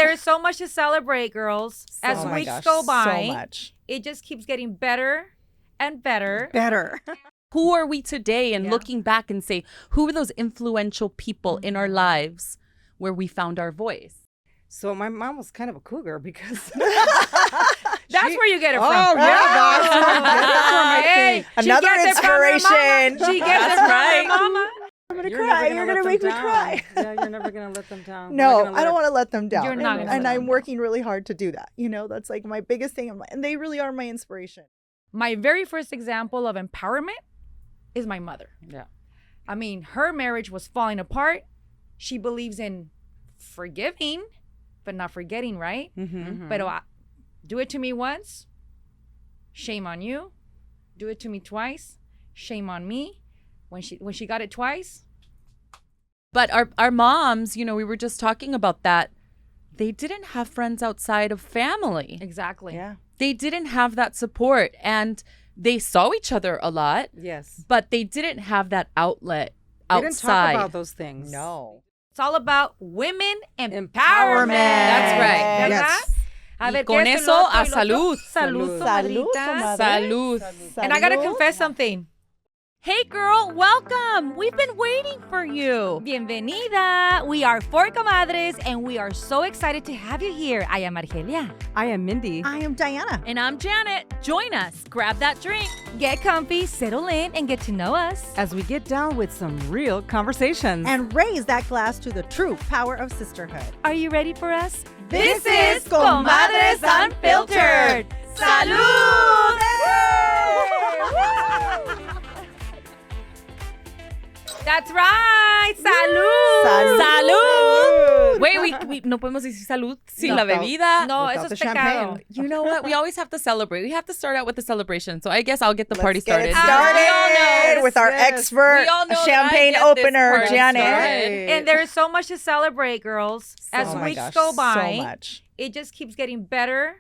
there is so much to celebrate, girls. As weeks go by, so much. It just keeps getting better and better. Who are we today? And looking back and say, who were those influential people in our lives where we found our voice? So my mom was kind of a cougar because That's where you get it from. Oh, yeah, Hey, Another inspiration. She gets it from her mama. I'm going to cry. You're going to make me cry. Yeah, you're never going to let them down. No, I don't want to let them down. You're not gonna let and them I'm down. working really hard to do that. You know, that's like my biggest thing. And they really are my inspiration. My very first example of empowerment is my mother. Yeah. I mean, her marriage was falling apart. She believes in forgiving, but not forgetting, right? But do it to me once, shame on you. Do it to me twice, shame on me. When she got it twice. But our moms, you know, we were just talking about that. They didn't have friends outside of family. Exactly. Yeah. They didn't have that support, and they saw each other a lot, Yes. but they didn't have that outlet They outside. didn't talk about those things. No. It's all about women empowerment. That's right. ¿Verdad? Yes. A ver, con ¿qué es eso, lo otro a y lo otro? salud. Salud, Salud, comadrita. comadre. Salud. And I gotta confess something. Hey girl, welcome. We've been waiting for you. Bienvenida. We are four comadres, and we are so excited to have you here. I am Argelia. I am Mindy. I am Diana. And I'm Janet. Join us. Grab that drink. Get comfy, settle in, and get to know us. As we get down with some real conversations. And raise that glass to the true power of sisterhood. Are you ready for us? This is Comadres Unfiltered. Salud! That's right. Salud. Salud. Wait, we no podemos decir salud sin la bebida. No, Without eso es the pecado. champagne. You know what? We always have to celebrate. We have to start out with the celebration. So I guess I'll get the party Let's get started. it started We all know. with our Yes. expert We all know that I champagne get this opener, party Janet. started. And there is so much to celebrate, girls. As Oh my weeks gosh, go by, so much. it just keeps getting better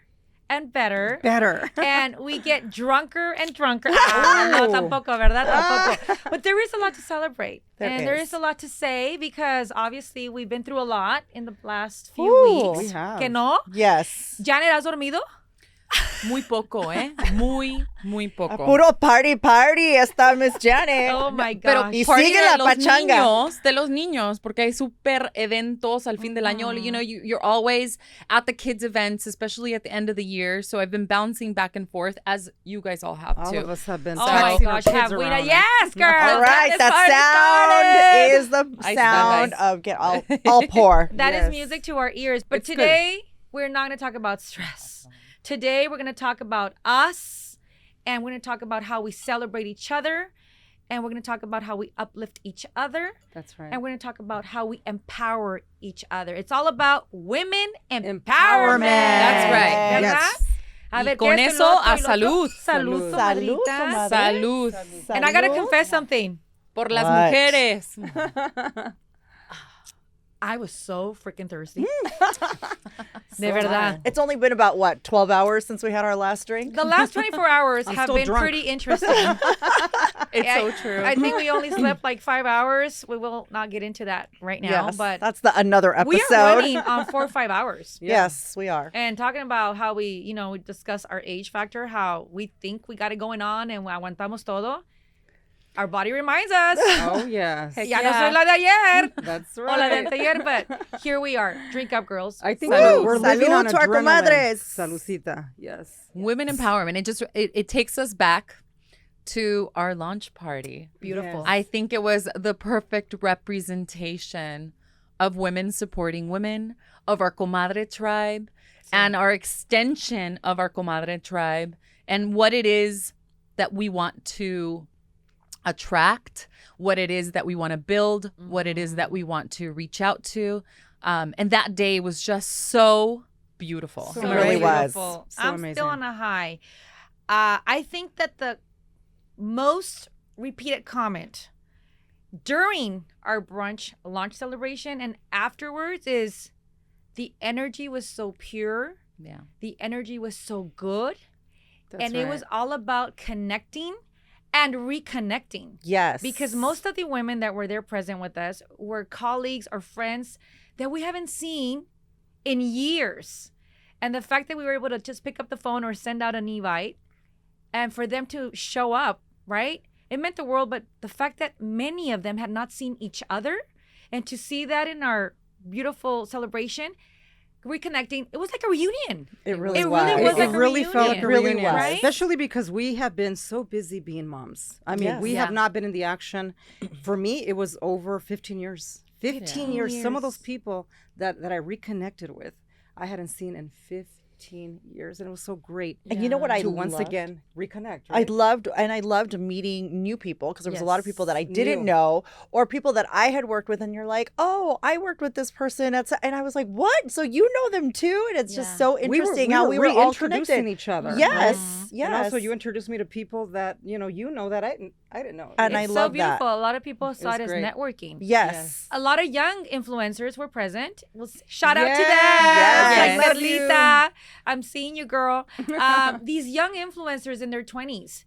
and better. Better. And we get drunker and drunker. No, tampoco, ¿verdad? Tampoco. But there is a lot to celebrate. There is a lot to say because obviously we've been through a lot in the last few Ooh. weeks. We have. ¿Que no? Yes. Janet, ¿has dormido? Muy poco, ¿eh? Muy poco. Puro party está Miss Janet. Oh my Pero gosh. Y party sigue de la los pachanga. niños, de los niños, porque hay super eventos al fin del año. You know, you're always at the kids' events, especially at the end of the year. So I've been bouncing back and forth, as you guys all have All too. of us have been Oh my passing our gosh, kids have we? around. Yes, girl. All right, Get this that party sound started. is the sound nice. of get all pour. That is Yes. music to our ears. But It's good. today, we're not going to talk about stress. Today, we're going to talk about us, and we're going to talk about how we celebrate each other, and we're going to talk about how we uplift each other, That's right. and we're going to talk about how we empower each other. It's all about women empowerment. Empowerment. That's right. ¿Verdad? Yes. A Y ver, con ¿qué es eso, lo otro a y lo otro? salud. Salud, Salud. Salud, comadrita. comadre. Salud. And I got to Salud. confess something. Por las What? mujeres. I was so freaking thirsty. De verdad. It's only been about, what, 12 hours since we had our last drink? The last 24 hours I'm have still been drunk. pretty interesting. It's so true. I think we only slept like 5 hours. We will not get into that right now, Yes, but that's another episode. we are running on 4 or 5 hours. Yes, we are. And talking about how we discuss our age factor, how we think we got it going on and aguantamos todo. Our body reminds us. Oh, yes. Ya no soy la de ayer. That's O la de right. anteayer, but here we are. Drink up, girls. I think Salud. we're living Salud on to our adrenaline. comadres. Salucita. Yes. Women empowerment. It takes us back to our launch party. Beautiful. Yes. I think it was the perfect representation of women supporting women, of our comadre tribe, and our extension of our comadre tribe, and what it is that we want to attract, what it is that we want to build, what it is that we want to reach out to. And that day was just so beautiful. So It really was. beautiful. So I'm amazing. still on a high. I think that the most repeated comment during our brunch launch celebration and afterwards is the energy was so pure. Yeah. The energy was so good. That's and it was all about connecting and reconnecting. Yes. Because most of the women that were there present with us were colleagues or friends that we haven't seen in years. And the fact that we were able to just pick up the phone or send out an invite and for them to show up, right? It meant the world. But the fact that many of them had not seen each other, and to see that in our beautiful celebration, reconnecting, it was like a reunion. It really It was. really was It like a really felt like a reunion. It really reunion, was. especially because we have been so busy being moms. I mean, Yes. we Yeah. have not been in the action. For me, it was over 15 years. 15 years. Some of those people that I reconnected with, I hadn't seen in 15 years, and it was so great. And you know what I to once loved? again reconnect. I Right? loved meeting new people, because there was a lot of people that I didn't New. know, or people that I had worked with, and you're like, oh, I worked with this person, and I was like, what? So you know them too? And it's just Yeah. so interesting how we were all reintroducing connected. each other. Yes, right? yes. And also, you introduced me to people that you know that I didn't know. And I It's love so that. beautiful. A lot of people saw was it as great. networking. Yes. A lot of young influencers were present. Shout out to them. Yes. Like Love you. Merlita. I'm seeing you, girl. These young influencers in their 20s.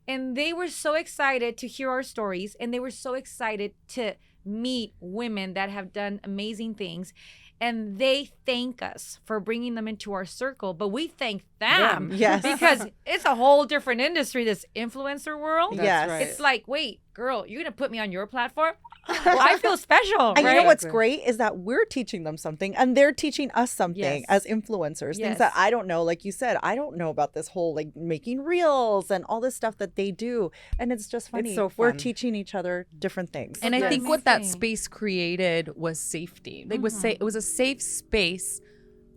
And they were so excited to hear our stories. And they were so excited to meet women that have done amazing things. And they thank us for bringing them into our circle. But we thank them. Yes. Because it's a whole different industry, this influencer world. That's Yes. right. It's like, wait, girl, you're going to put me on your platform? Well, I feel special, And right? you know what's Exactly. great is that we're teaching them something, and they're teaching us something Yes. as influencers. Yes. Things that I don't know, like you said, I don't know about this whole like making reels and all this stuff that they do, and it's just funny. so We're fun. teaching each other different things. And I Yes. think what that Amazing. space created was safety. They would say it was a safe space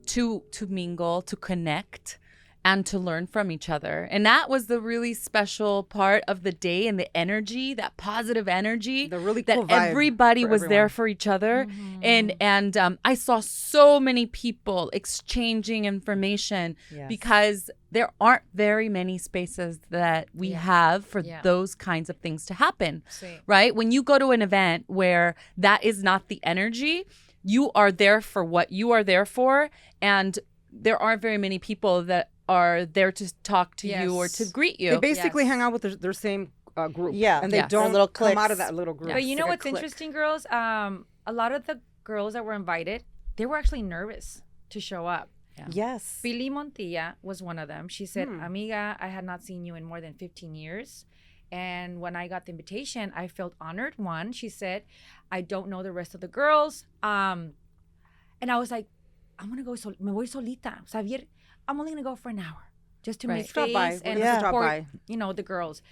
to mingle, to connect, and to learn from each other. And that was the really special part of the day, and the energy, that positive energy, The really that cool vibe everybody for was there everyone. for each other. And I saw so many people exchanging information Yes. because there aren't very many spaces that we Yeah. have for Yeah. those kinds of things to happen. Sí. Right? When you go to an event where that is not the energy, you are there for what you are there for. And there aren't very many people that are there to talk to you or to Yes. greet They you. basically Yes. hang out with their same group. Yeah. And they Yes. don't Little come out of cliques. that little group. But you It's know like a what's clique. interesting, girls? A lot of the girls that were invited, they were actually nervous to show up. Yes. Pili Montilla was one of them. She said, Amiga, I had not seen you in more than 15 years. And when I got the invitation, I felt honored. One, she said, I don't know the rest of the girls. And I was like, I'm going to go, me voy solita. Xavier, I'm only going to go for an hour just to Right. make Stop by. space We're and gonna stop support, by. the girls.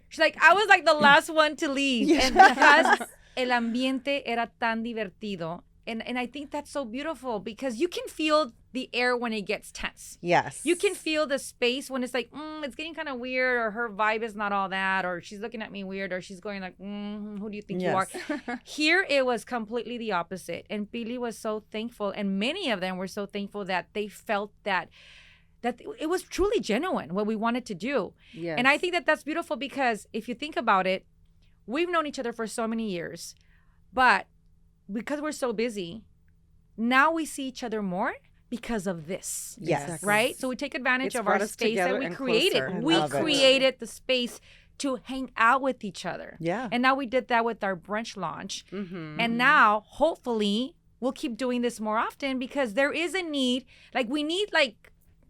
She's like, I was like the last one to leave. Yeah. And because el ambiente era tan divertido. And I think that's so beautiful because you can feel the air when it gets tense. Yes. You can feel the space when it's like, it's getting kind of weird, or her vibe is not all that, or she's looking at me weird, or she's going like, who do you think you are? Here it was completely the opposite. And Pili was so thankful, and many of them were so thankful that they felt that it was truly genuine, what we wanted to do. Yes. And I think that that's beautiful because if you think about it, we've known each other for so many years, but because we're so busy, now we see each other more because of this. Yes. Exactly. Right? So we take advantage It's of brought our us space that together we and created. closer. I We love it. created the space to hang out with each other. Yeah. And now we did that with our brunch launch. Mm-hmm. And now, hopefully, we'll keep doing this more often because there is a need.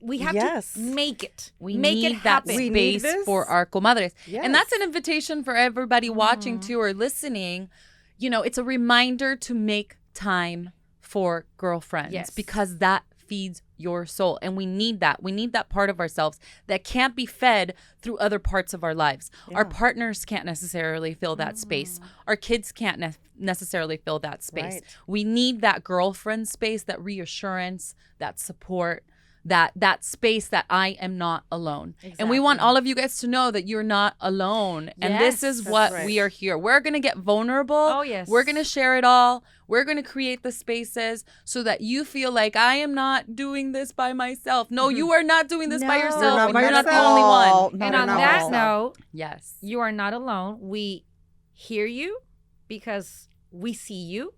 We have Yes. to make it. We make need it that happen. We need space this. for our comadres. And that's Yes. an invitation for everybody watching too or listening. You know, it's a reminder to make time for girlfriends Yes. because that feeds your soul. And we need that. We need that part of ourselves that can't be fed through other parts of our lives. Our partners can't necessarily fill that space. Our kids can't necessarily fill that space. Right. We need that girlfriend space, that reassurance, that support. That space that I am not alone. And we want Exactly. all of you guys to know that you're not alone. And this Yes, is that's what right. we are here. We're going to get vulnerable. Oh, yes. We're going to share it all. We're going to create the spaces so that you feel like I am not doing this by myself. No, you are not doing this by No, yourself. you're not And by you're not the yourself. only all. one. No, And no, on no. that note, Yes. you are not alone. We hear you because we see you.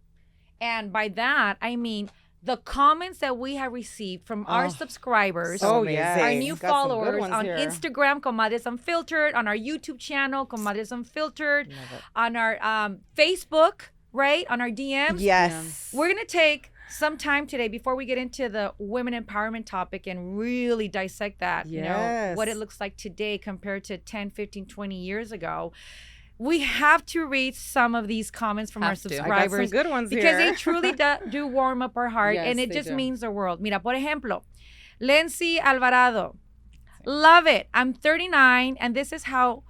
And by that, I mean the comments that we have received from our subscribers, Oh, amazing. yes. our new Got some good followers ones on here. Instagram, Comadres Unfiltered, on our YouTube channel, Comadres Unfiltered, on our Facebook, right? On our DMs. Yes. We're going to take some time today before we get into the women empowerment topic and really dissect that, you know, what it looks like today compared to 10, 15, 20 years ago. We have to read some of these comments from our subscribers. I got some good ones because they truly do warm up our heart, and it just means the world. Mira, por ejemplo, Lency Alvarado. Love it. I'm 39, and this is how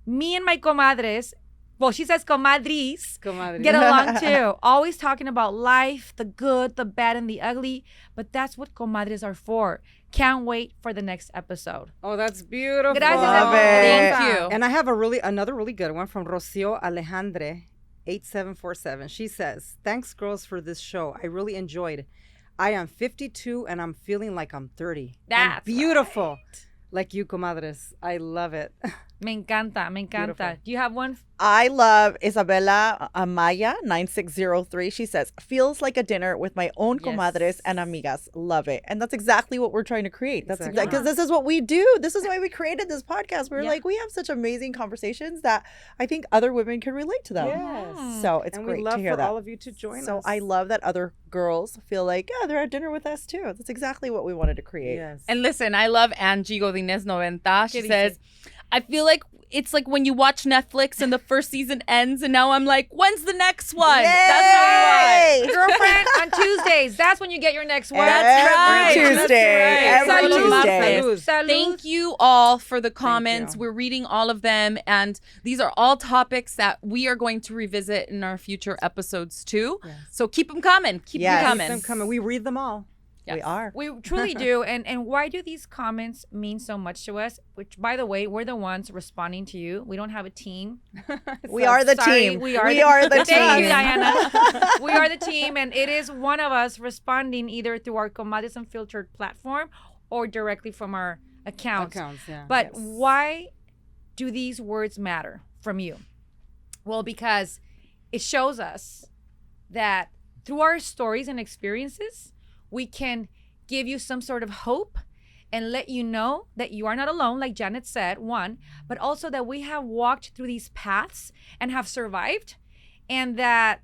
me and my comadres, well, she says comadres, get along too. Always talking about life, the good, the bad, and the ugly. But that's what comadres are for. Can't wait for the next episode. Oh, that's beautiful. Gracias. Love it. Thank you. And I have another really good one from Rocio Alejandre, 8747. She says, "Thanks, girls, for this show. I really enjoyed. I am 52 and I'm feeling like I'm 30. That's beautiful. Right. Like you, comadres. I love it." Me encanta, me encanta. Beautiful. Do you have one? I love Isabella Amaya 9603. She says, feels like a dinner with my own comadres and amigas. Love it. And that's exactly what we're trying to create. That's exactly because this is what we do. This is why we created this podcast. We're like, we have such amazing conversations that I think other women can relate to them. Yes. So it's and great we love to hear for that. all of you to join us. So I love that other girls feel like, yeah, they're at dinner with us too. That's exactly what we wanted to create. Yes. And listen, I love Angie Godinez 90. She ¿Qué says, I feel like it's like when you watch Netflix and the first season ends and now I'm like, when's the next one? Yay! That's what you want. Girlfriend, on Tuesdays. That's when you get your next one. That's right. Tuesday. That's right. Every Salud. Tuesday. Salud. Salud. Thank you all for the comments. you. We're reading all of them. And these are all topics that we are going to revisit in our future episodes too. Yes. So keep them coming. Keep Yes. them Keep coming. them coming. We read them all. We are. We truly do. And why do these comments mean so much to us? Which, by the way, we're the ones responding to you. We don't have a team. We are the Sorry, team. we are the team. Thank you, Diana. We are the team, and it is one of us responding either through our Comadres Unfiltered platform or directly from our accounts. But why do these words matter from you? Well, because it shows us that through our stories and experiences, we can give you some sort of hope and let you know that you are not alone, like Janet said, one, but also that we have walked through these paths and have survived, and that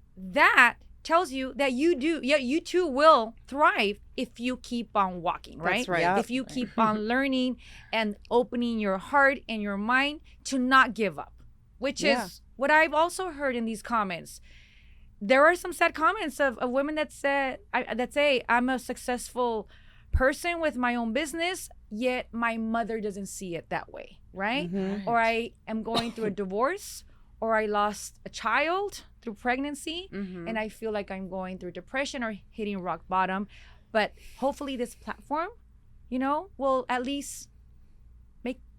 tells you that you too will thrive if you keep on walking, right? That's right. Yep. If you keep on learning and opening your heart and your mind to not give up, which is what I've also heard in these comments. There are some sad comments of women that say, I'm a successful person with my own business, yet my mother doesn't see it that way, right? Or I am going through a divorce, or I lost a child through pregnancy, and I feel like I'm going through depression or hitting rock bottom. But hopefully this platform, will at least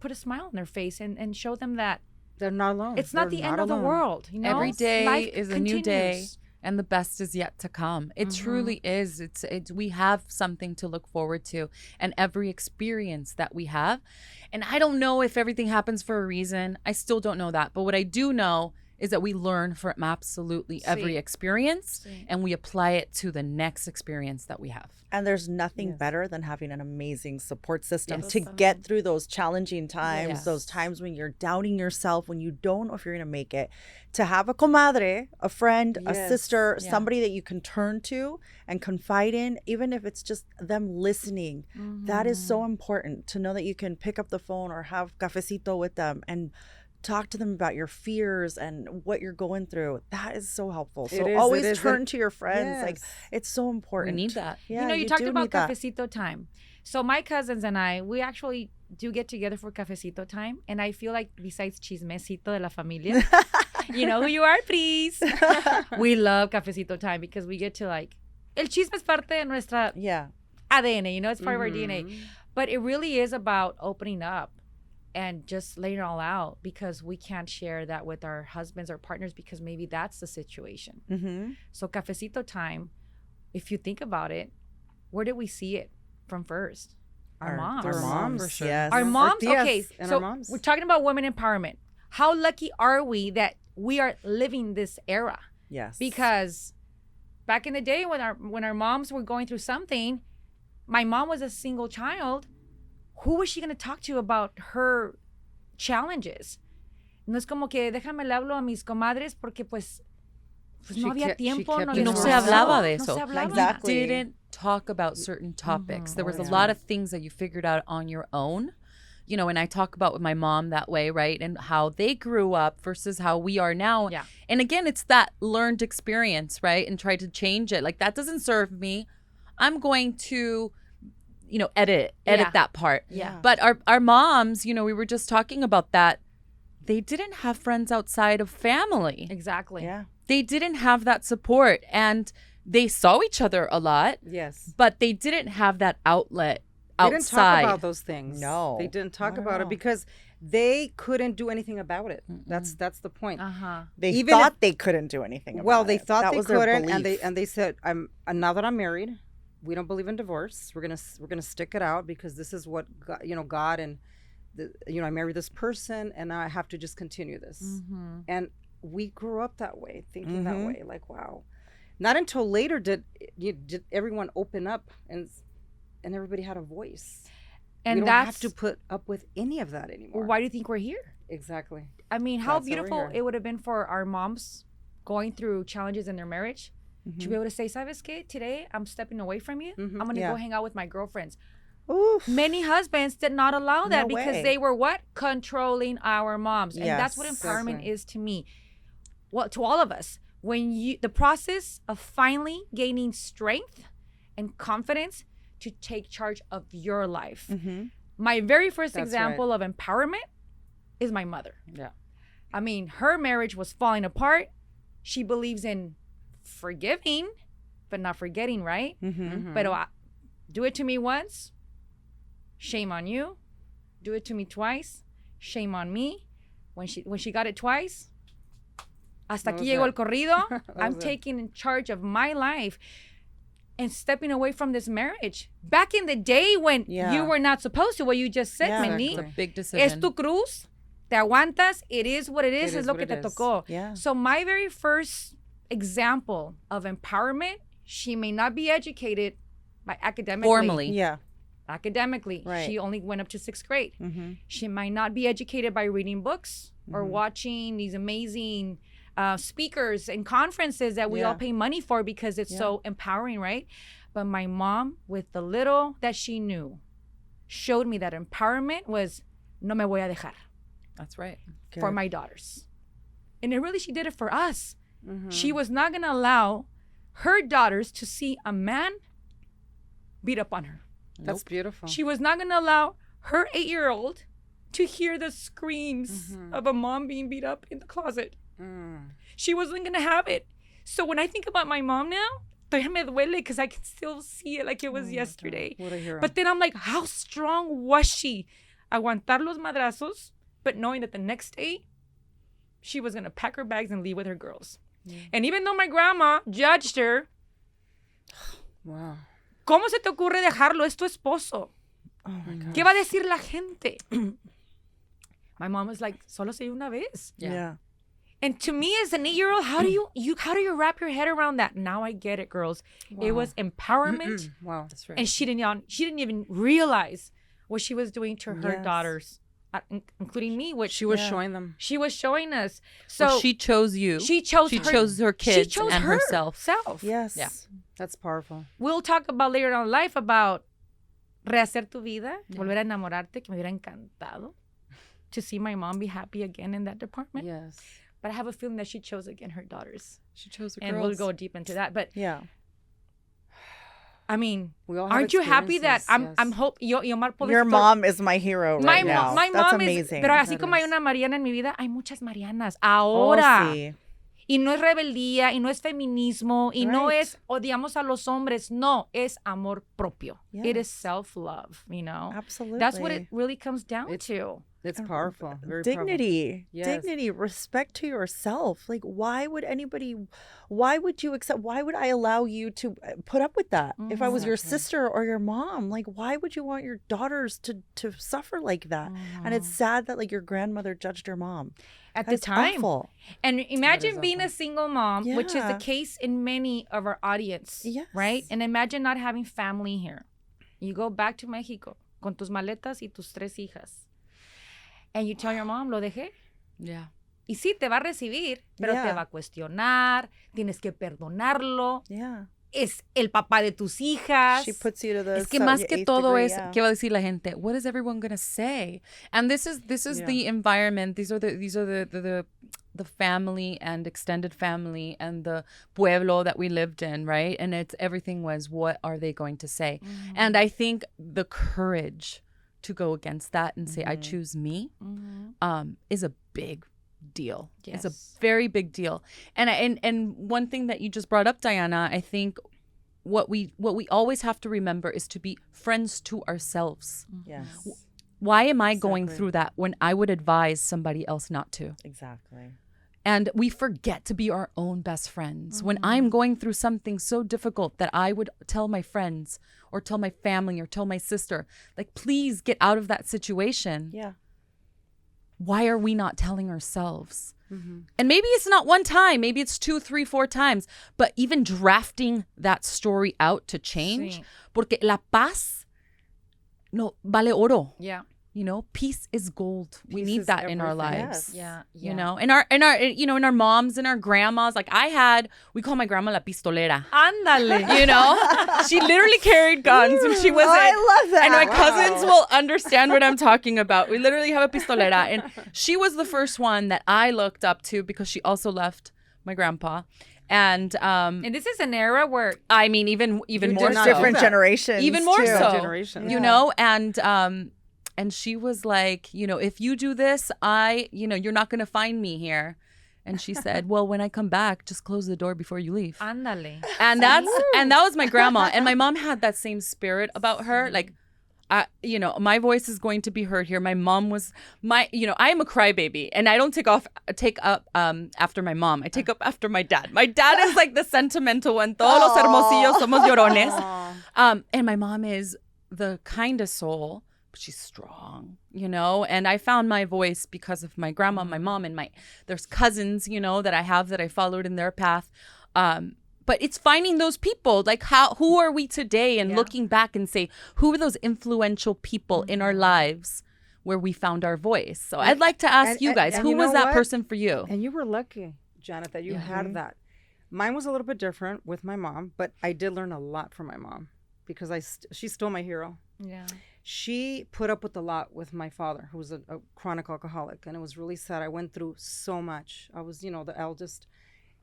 put a smile on their face and show them that they're not alone. it's not the end of the world. Every day Life is a new day, continues. and the best is yet to come. It truly is. It's we have something to look forward to, and every experience that we have. And I don't know if everything happens for a reason. I still don't know that. But what I do know is that we learn from absolutely every experience, and we apply it to the next experience that we have. And there's nothing better than having an amazing support system to get through those challenging times, those times when you're doubting yourself, when you don't know if you're going to make it. To have a comadre, a friend, a sister, somebody that you can turn to and confide in, even if it's just them listening. That is so important, to know that you can pick up the phone or have cafecito with them and talk to them about your fears and what you're going through. That is so helpful. So always turn to your friends. Like, it's so important. We need that. Yeah, you talked do about need that. cafecito time. So my cousins and I, we actually do get together for cafecito time. And I feel like besides chismecito de la familia, you know who you are, please. We love cafecito time because we get to el chisme es parte de nuestra ADN, it's part of our DNA. But it really is about opening up and just laying it all out, because we can't share that with our husbands or partners because maybe that's the situation. So cafecito time, if you think about it, where did we see it from first? Our moms. Our moms. For sure. Yes. Our moms. Okay, and so our moms. we're talking about women empowerment. How lucky are we that we are living this era? Yes. Because back in the day when our moms were going through something, my mom was a single child. Who was she going to talk to about her challenges? No es como que déjame le hablo a mis comadres porque pues pues no había tiempo, no y no había se espacio, hablaba de no eso. se hablaba. Exactly. Didn't talk about certain topics. There was a lot of things that you figured out on your own. You know, and I talk about with my mom that way, right? And how they grew up versus how we are now. Yeah. And again, it's that learned experience, right? And try to change it. Like, that doesn't serve me. I'm going to, you know, edit that part. Yeah. But our moms, you know, we were just talking about that. They didn't have friends outside of family. Exactly. Yeah. They didn't have that support, and they saw each other a lot, Yes. but they didn't have that outlet They outside. didn't talk about those things. No. They didn't talk Not at about all. it because they couldn't do anything about it. That's the point. They Even thought they couldn't do anything about Well, they it. thought That they was their couldn't, and belief. they said, now that I'm married, we don't believe in divorce. We're gonna stick it out because this is what God and I married this person, and now I have to just continue this. And we grew up that way, thinking that way. Like, wow. Not until later did everyone open up and everybody had a voice. And we don't that's have to put up with any of that anymore. why do you think we're here? Exactly. I mean, how That's why we're beautiful here. it would have been for our moms going through challenges in their marriage to be able to say, ¿Sabes qué? Today I'm stepping away from you. I'm going to Yeah. go hang out with my girlfriends. Oof. Many husbands did not allow that No because way. they were what? Controlling our moms. And that's what Yes. empowerment Exactly. is to me. Well, to all of us. When the process of finally gaining strength and confidence to take charge of your life. My very first That's example of empowerment is my mother. Yeah. I mean, her marriage was falling apart. She believes in forgiving, but not forgetting, right? But do it to me once, shame on you. Do it to me twice, shame on me. When she got it twice, hasta That aquí was llegó el it. corrido. I'm was it. taking in charge of my life and stepping away from this marriage. Back in the day when Yeah. you were not supposed to, what you just said, Yeah. Mindy. It's a big Es decision. tu cruz, te aguantas, it is what it is, It es is lo what que it te is. tocó. Yeah. So my very first example of empowerment, she may not be educated by academically. Formally. Yeah. Academically. Right. She only went up to 6th grade. She might not be educated by reading books or watching these amazing speakers and conferences that we all Yeah. pay money for because it's so empowering, right? But my mom, with the little that she knew, showed me that empowerment was no me voy a dejar That's right. for my daughters. And she did it for us. She was not going to allow her daughters to see a man beat up on her. That's beautiful. She was not going to allow her 8-year-old to hear the screams of a mom being beat up in the closet. She wasn't going to have it. So when I think about my mom now, todavía me duele because I can still see it like it was yesterday. What a hero. But then I'm like, how strong was she? Aguantar los madrazos, but knowing that the next day, she was going to pack her bags and leave with her girls. And even though my grandma judged her, Wow. ¿cómo se te ocurre dejarlo? Es tu esposo. Oh my God. ¿Qué va a decir la gente? My mom was like, solo se una vez. Yeah. And to me as an 8-year-old, how do you wrap your head around that? Now I get it, girls. It was empowerment. Wow. That's right. And she didn't even realize what she was doing to her Yes. daughters, including me, which She was showing them. she was showing us. So Well, she chose you. she chose her kids she chose and herself. herself. Yes. Yeah. That's powerful. We'll talk about later on in life about rehacer tu vida, volver a enamorarte, que me hubiera encantado to see my mom be happy again in that department. Yes. But I have a feeling that she chose again her daughters. She chose her And girls. we'll go deep into that. But Yeah. I mean, We all have aren't you happy that experiences, I'm hope yo Omar Your mom is my hero right now. my That's mom amazing. is, pero así That como hay is. una Mariana en mi vida, hay muchas Marianas Oh, ahora. sí. Y no es rebeldía, y no es feminismo, y no Right. es odiamos a los hombres. No, es amor propio. It is Yes. self-love, you know? Absolutely. That's what it really comes down It's- to. It's powerful. Very Dignity. Yes. Dignity, respect to yourself. Like, why would I allow you to put up with that? If I was your Exactly. sister or your mom, like, why would you want your daughters to suffer like that? And it's sad that, like, your grandmother judged your mom. At That's the time. awful. And imagine is being a awful. single mom, which is the Yeah. case in many of our audience, Yes. right? And imagine not having family here. You go back to Mexico con tus maletas y tus 3 hijas. And you tell your mom, lo dejé. Yeah. Y sí, te va a recibir, pero te va a cuestionar, tienes que perdonarlo. Yeah. Es el papá de tus hijas. She puts you to the Es que más que todo degree, es, ¿qué va a decir la gente? What is everyone going to say? And this is the environment. These are the family and extended family and the pueblo that we lived in, right? And everything was, what are they going to say? Mm-hmm. And I think the courage to go against that and say, I choose me, is a big deal. Yes. It's a very big deal. And one thing that you just brought up, Diana, I think what we always have to remember is to be friends to ourselves. Yes. Why am I going through that when I would advise somebody else not to? Exactly. And we forget to be our own best friends. When I'm going through something so difficult that I would tell my friends or tell my family or tell my sister, like, please get out of that situation. Yeah. Why are we not telling ourselves? Mm-hmm. And maybe it's not one time, maybe it's 2, 3, 4 times, but even drafting that story out to change, porque la paz no vale oro. Yeah. You know, peace is gold. We need that in our lives. Yes. Yeah. You know, and our you know, in our moms and our grandmas, like we call my grandma la pistolera. Ándale. You know, she literally carried guns when she was I love that. And my cousins will understand what I'm talking about. We literally have a pistolera, and she was the first one that I looked up to because she also left my grandpa. And this is an era where, I mean, even more so. Different generations. Even more too. so. Generations. You know, and she was like, you know, if you do this, you're not going to find me here. And she said, well, when I come back, just close the door before you leave. ándale. And that was my grandma. And my mom had that same spirit about her. Like, my voice is going to be heard here. My mom was I am a crybaby, and I don't take up after my mom. I take up after my dad. My dad is like the sentimental one. Todos los hermosillos somos llorones. And my mom is the kindest soul. But she's strong, you know, and I found my voice because of my grandma, my mom, and there's cousins, you know, that I followed in their path. But it's finding those people, like who are we today, and looking back and say, who are those influential people in our lives where we found our voice? So I'd like to ask you guys, who was that person for you? And you were lucky, Janet, that you had that. Mine was a little bit different with my mom, but I did learn a lot from my mom because she's still my hero. Yeah. She put up with a lot with my father, who was a chronic alcoholic, and it was really sad. I went through so much. I was, the eldest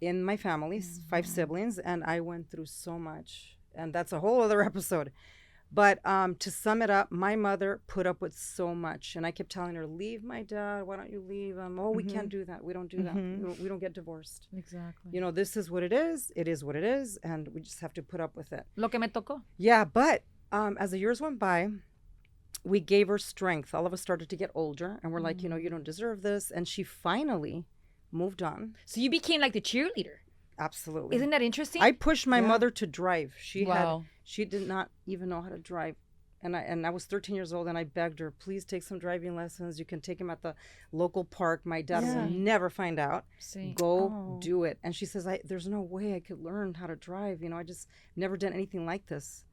in my family, 5 siblings, and I went through so much, and that's a whole other episode. But to sum it up, my mother put up with so much, and I kept telling her, leave my dad, why don't you leave him? Oh, we can't do that. We don't do that. We don't get divorced. Exactly. This is what it is. It is what it is, and we just have to put up with it. Lo que me tocó. Yeah, but as the years went by, we gave her strength. All of us started to get older, and we're like, you don't deserve this. And she finally moved on. So you became like the cheerleader. Absolutely. Isn't that interesting? I pushed my mother to drive. She Wow. did not even know how to drive. And I was 13 years old, and I begged her, please take some driving lessons. You can take him at the local park. My dad will never find out. Sí. Go do it. And she says, there's no way I could learn how to drive. I just never done anything like this.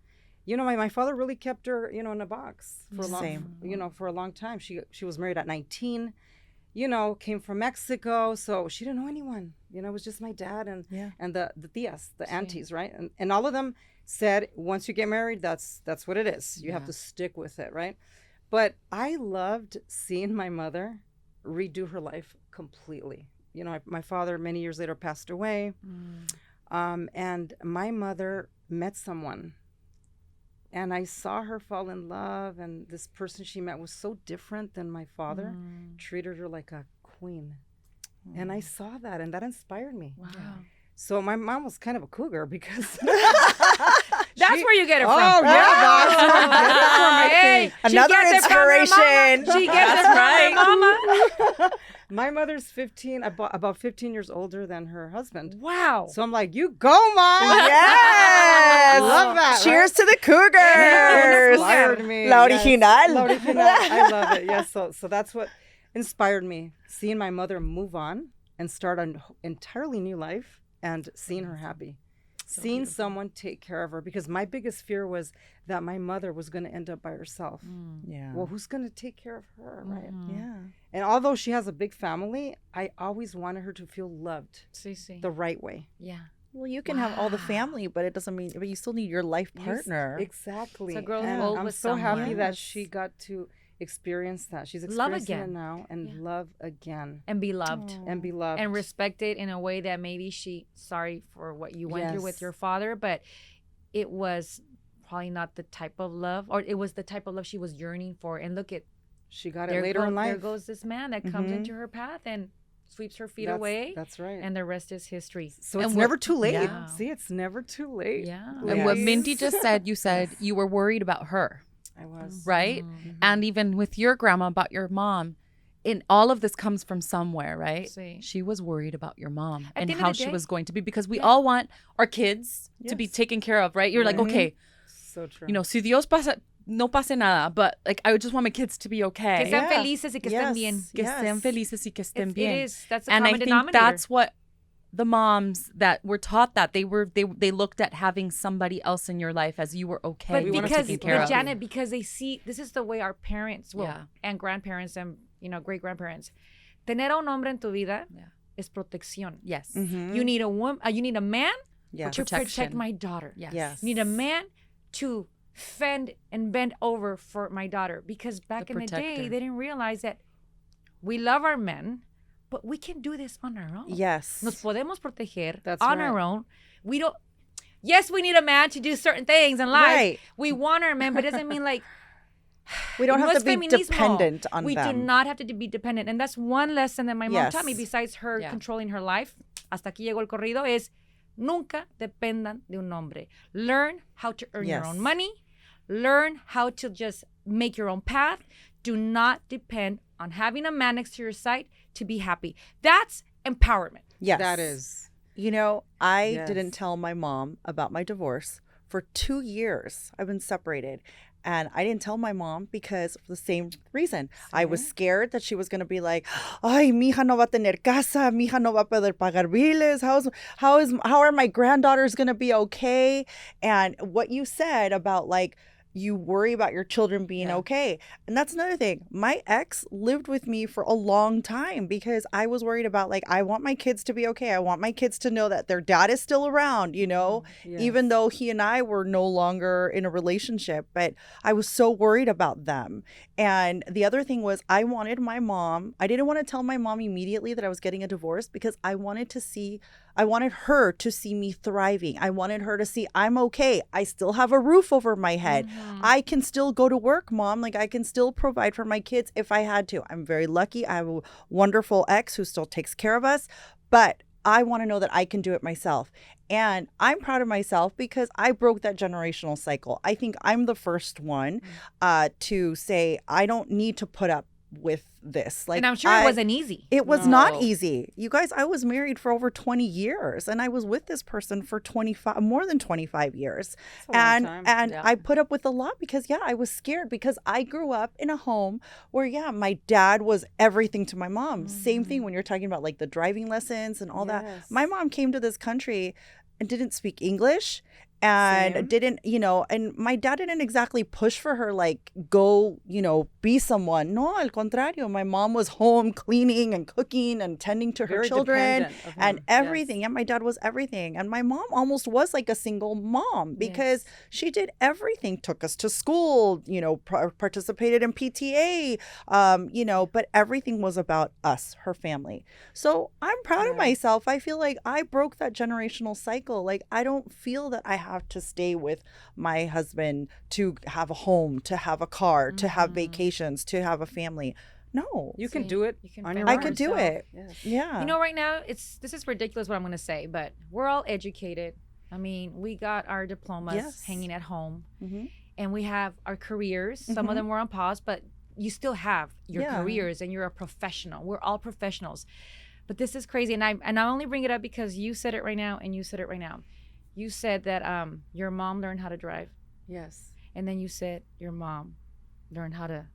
My father really kept her, in a box for a long time. She was married at 19, came from Mexico, so she didn't know anyone. It was just my dad and the tias, the aunties, right? And all of them said, once you get married, that's what it is. You have to stick with it, right? But I loved seeing my mother redo her life completely. My father many years later passed away, and my mother met someone. And I saw her fall in love, and this person she met was so different than my father, treated her like a queen. And I saw that, and that inspired me. Wow. So my mom was kind of a cougar because... That's where you get it from. Oh, yeah. Hey, another inspiration. She gets it from her mama. My mother's 15, about 15 years older than her husband. Wow. So I'm like, you go, Mom. Yes. Love that. Cheers to the Cougars. Yeah, inspired me. La original. Yes. La original. I love it. Yes. So that's what inspired me. Seeing my mother move on and start an entirely new life and seeing her happy. seeing someone take care of her, because my biggest fear was that my mother was going to end up by herself. Yeah. Well, who's going to take care of her, right? Yeah. And although she has a big family, I always wanted her to feel loved the right way. Yeah. Well, you can have all the family, but it doesn't mean, but you still need your life partner. Exactly. So growing and old I'm with so someone. happy that she got to experience that. She's experiencing again. it now, and love again. And be loved. And be loved. And respected in a way that maybe sorry for what you went through with your father, but it was probably not the type of love, or it was the type of love she was yearning for. And look at, she got it later in life. There goes this man that comes into her path and sweeps her feet away. That's right. And the rest is history. So it's never too late. Yeah. See, it's never too late. Yeah. And what Mindy just said, you said you were worried about her. I was. Right? And even with your grandma about your mom, in all of this comes from somewhere, right? Sí. She was worried about your mom At and the end how of the she day- was going to be, because we all want our kids to be taken care of, right? You're like, okay, So true. you know, si Dios pasa, no pase nada, but like I just want my kids to be okay. Que sean felices y que estén bien. Que sean felices y que estén bien. It is. That's the And I common think denominator. that's what the moms that were taught, that they looked at having somebody else in your life as you were okay. But to be because, taken care but of. Janet, because they see, this is the way our parents, Yeah. and grandparents and, great grandparents, tener a un hombre en tu vida es protección. Yes. You need a woman, you need a man Yeah. to Protection. protect my daughter. Yes. Yes. You need a man to fend and bend over for my daughter, because back The in the day protector. they didn't realize that we love our men, but we can do this on our own. Yes. Nos podemos proteger That's on right. our own. We don't. Yes, we need a man to do certain things in life. Right. We want our men, but it doesn't mean like We don't no have es to be feminismo. dependent on we them. do not have to be dependent, and that's one lesson that my mom taught me. Yes. Besides her Yeah. controlling her life, hasta aquí llegó el corrido, es nunca dependan de un hombre. Learn how to earn your Yes. own money. Learn how to just make your own path. Do not depend on having a man next to your side to be happy. That's empowerment. Yes. That is. You know, I Yes. didn't tell my mom about my divorce for 2 years. I've been separated. And I didn't tell my mom because of the same reason. I was scared that she was going to be like, ay, mi hija no va a tener casa, mi hija no va a poder pagar biles. How are my granddaughters going to be okay? And what you said about like, you worry about your children being okay. And that's another thing. My ex lived with me for a long time because I was worried about like, I want my kids to be okay. I want my kids to know that their dad is still around, even though he and I were no longer in a relationship. But I was so worried about them. And the other thing was I wanted to tell my mom immediately that I was getting a divorce because I wanted her to see me thriving. I wanted her to see I'm okay. I still have a roof over my head. I can still go to work, Mom. Like I can still provide for my kids if I had to. I'm very lucky. I have a wonderful ex who still takes care of us, but I want to know that I can do it myself. And I'm proud of myself because I broke that generational cycle. I think I'm the first one to say I don't need to put up with this. Like, And I'm sure it wasn't easy. It was not easy. You guys, I was married for over 20 years and I was with this person for more than 25 years. That's a long time. And Yeah. I put up with a lot because I was scared because I grew up in a home where my dad was everything to my mom. Same thing when you're talking about like the driving lessons and all that. My mom came to this country and didn't speak English and didn't, and my dad didn't exactly push for her, like, go, be someone. No, al contrario. My mom was home cleaning and cooking and tending to her Very children dependent of and him. everything. Yeah, my dad was everything. And my mom almost was like a single mom because she did everything, took us to school, participated in PTA, but everything was about us, her family. So I'm proud of myself. I feel like I broke that generational cycle. Like, I don't feel that I have to stay with my husband to have a home, to have a car, to have vacations, to have a family. No. You can do it You can on fend your for I own. could do yourself. it. Yes. Yeah. Right now, this is ridiculous what I'm going to say, but we're all educated. I mean, we got our diplomas hanging at home, and we have our careers. Some of them were on pause, but you still have your careers, and you're a professional. We're all professionals. But this is crazy, and I only bring it up because you said it right now, and you said it right now. You said that your mom learned how to drive, Yes. and then you said your mom learned how to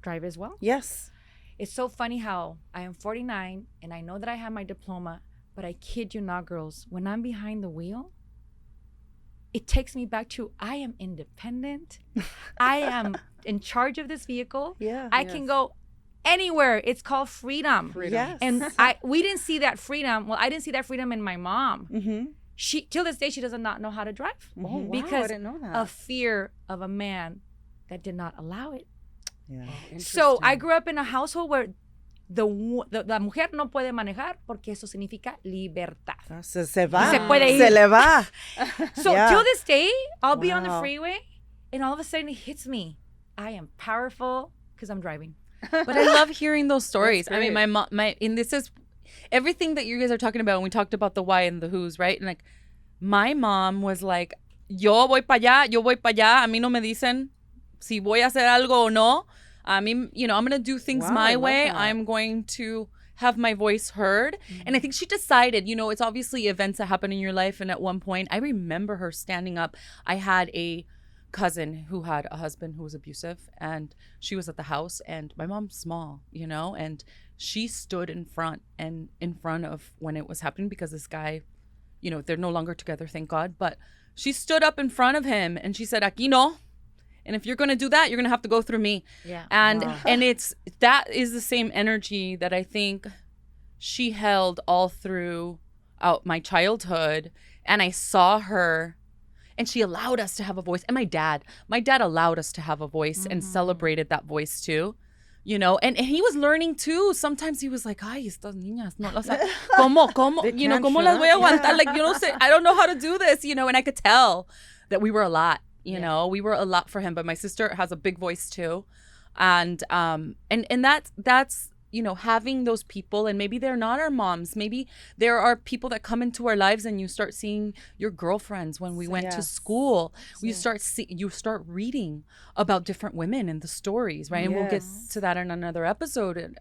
drive as well. Yes. It's so funny how I am 49 and I know that I have my diploma, but I kid you not, girls, when I'm behind the wheel, it takes me back to I am independent. I am in charge of this vehicle. Yeah. I can go anywhere. It's called freedom. Yes. And we didn't see that freedom. Well, I didn't see that freedom in my mom. Mm-hmm. She till this day she does not know how to drive Oh, wow, because I didn't know that. of fear of a man that did not allow it. Yeah. So I grew up in a household where la mujer no puede manejar porque eso significa libertad. Se va. Se puede ir. Se le va. So Yeah. till this day, I'll be on the Wow. freeway and all of a sudden it hits me. I am powerful because I'm driving. But I love hearing those stories. That's I mean, great. my mom, and this is everything that you guys are talking about. And we talked about the why and the who's, right? And like, my mom was like, yo voy para allá, yo voy para allá. A mí no me dicen si voy a hacer algo o no. I mean, you know, I'm going to do things Wow, I my love way. that. I'm going to have my voice heard. And I think she decided, you know, it's obviously events that happen in your life. And at one point, I remember her standing up. I had a cousin who had a husband who was abusive, and she was at the house, and my mom's small, you know, and she stood in front of when it was happening, because this guy, you know, they're no longer together, thank God, but she stood up in front of him and she said, aquí no. And if you're going to do that, you're going to have to go through me. Yeah. And Wow. and that is the same energy that I think she held all throughout my childhood. And I saw her, and she allowed us to have a voice. And my dad allowed us to have a voice and celebrated that voice too. You know, and he was learning too. Sometimes he was like, ay, estas niñas, no, o sea, ¿cómo, They you know, can't cómo shut las voy a up. aguantar? Yeah. Like, you know, I don't know how to do this, you know, and I could tell that we were a lot, you know, we were a lot for him, but my sister has a big voice too. And that's, you know, having those people, and maybe they're not our moms. Maybe there are people that come into our lives, and you start seeing your girlfriends when we went to Yes. school. You start reading about different women and the stories, right? And we'll get to that in another episode.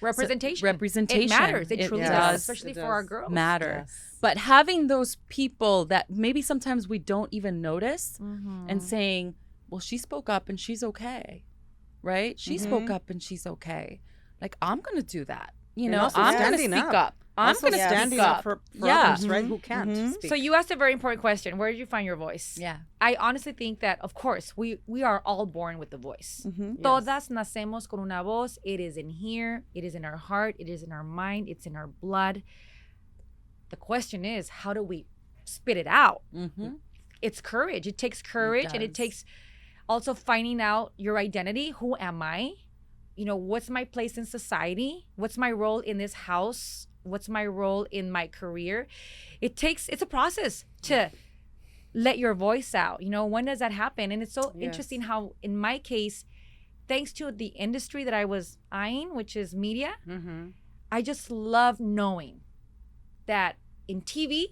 Representation. Representation. It matters. It truly Yes. does, especially It for our does. girls. matter. Yes. But having those people that maybe sometimes we don't even notice, and saying, well, she spoke up and she's okay, right? She spoke up and she's okay. Like, I'm going to do that. You And know, also I'm going to standing speak up. up. I'm Also going to standing speak up up. for Yeah. others, right? Who can't speak. So you asked a very important question. Where did you find your voice? Yeah. I honestly think that, of course, we are all born with the voice. Todas nacemos con una voz. It is in here. It is in our heart. It is in our mind. It's in our blood. The question is, how do we spit it out? Mm-hmm. It's courage. It takes courage, and it does. takes also finding out your identity. Who am I? You know, what's my place in society? What's my role in this house? What's my role in my career? It's a process to let your voice out. You know, when does that happen? And it's so interesting how, in my case, thanks to the industry that I was eyeing, which is media, I just love knowing that in TV,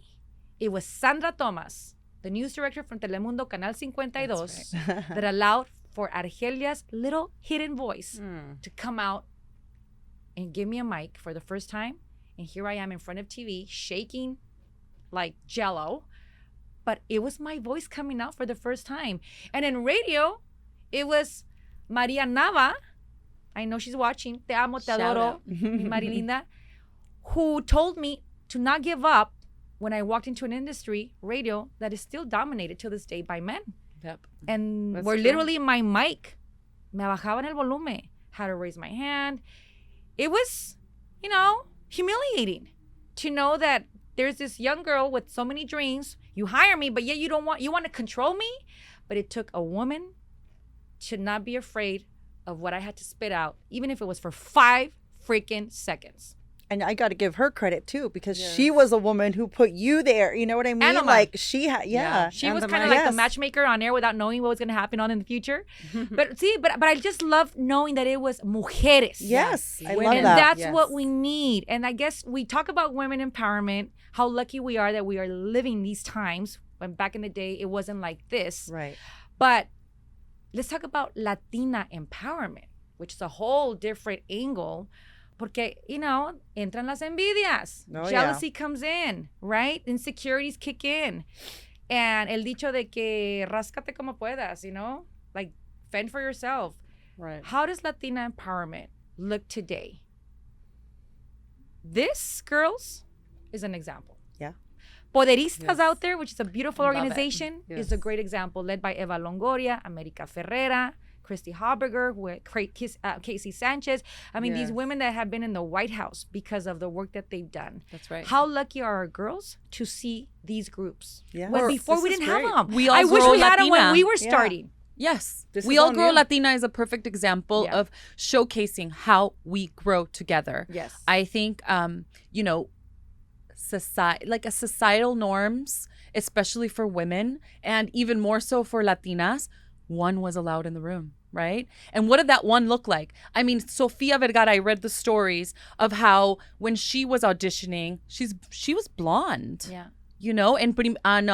it was Sandra Thomas, the news director from Telemundo Canal 52, that allowed for Argelia's little hidden voice to come out and give me a mic for the first time. And here I am in front of TV, shaking like jello. But it was my voice coming out for the first time. And in radio, it was Maria Nava. I know she's watching. Te amo, te Shout adoro, out. mi Marilinda, who told me to not give up when I walked into an industry, radio, that is still dominated to this day by men. Yep. And That's where true. literally my mic, me bajaban el volumen, had to raise my hand. It was, you know, humiliating to know that there's this young girl with so many dreams. You hire me, but yet you want to control me. But it took a woman to not be afraid of what I had to spit out, even if it was for 5 freaking seconds. And I got to give her credit too, because she was a woman who put you there. You know what I mean? And a man. Like she had, She And was the kind of man. like the Yes. matchmaker on air without knowing what was going to happen on in the future. But see, but I just love knowing that it was mujeres. Yes, I And love that. that's Yes. what we need. And I guess we talk about women empowerment, how lucky we are that we are living these times. When back in the day, it wasn't like this. Right. But let's talk about Latina empowerment, which is a whole different angle. Porque, you know, entran las envidias. Oh, Jealousy comes in, right? Insecurities kick in. And el dicho de que ráscate como puedas, you know? Like, fend for yourself. Right. How does Latina empowerment look today? This, girls, is an example. Yeah. Poderistas out there, which is a beautiful Love it. organization, is a great example, led by Eva Longoria, America Ferrera, Christy Haberger, Casey Sanchez. I mean, these women that have been in the White House because of the work that they've done. That's right. How lucky are our girls to see these groups? Yeah. When before we didn't have them. We all I wish grow we had them when Latina. we were starting. Yes. This We is All all Grow new. Latina is a perfect example of showcasing how we grow together. Yes. I think, you know, societal norms, especially for women and even more so for Latinas, one was allowed in the room. Right? And what did that one look like? I mean, Sofia Vergara, I read the stories of how when she was auditioning, she was blonde. Yeah. You know, and on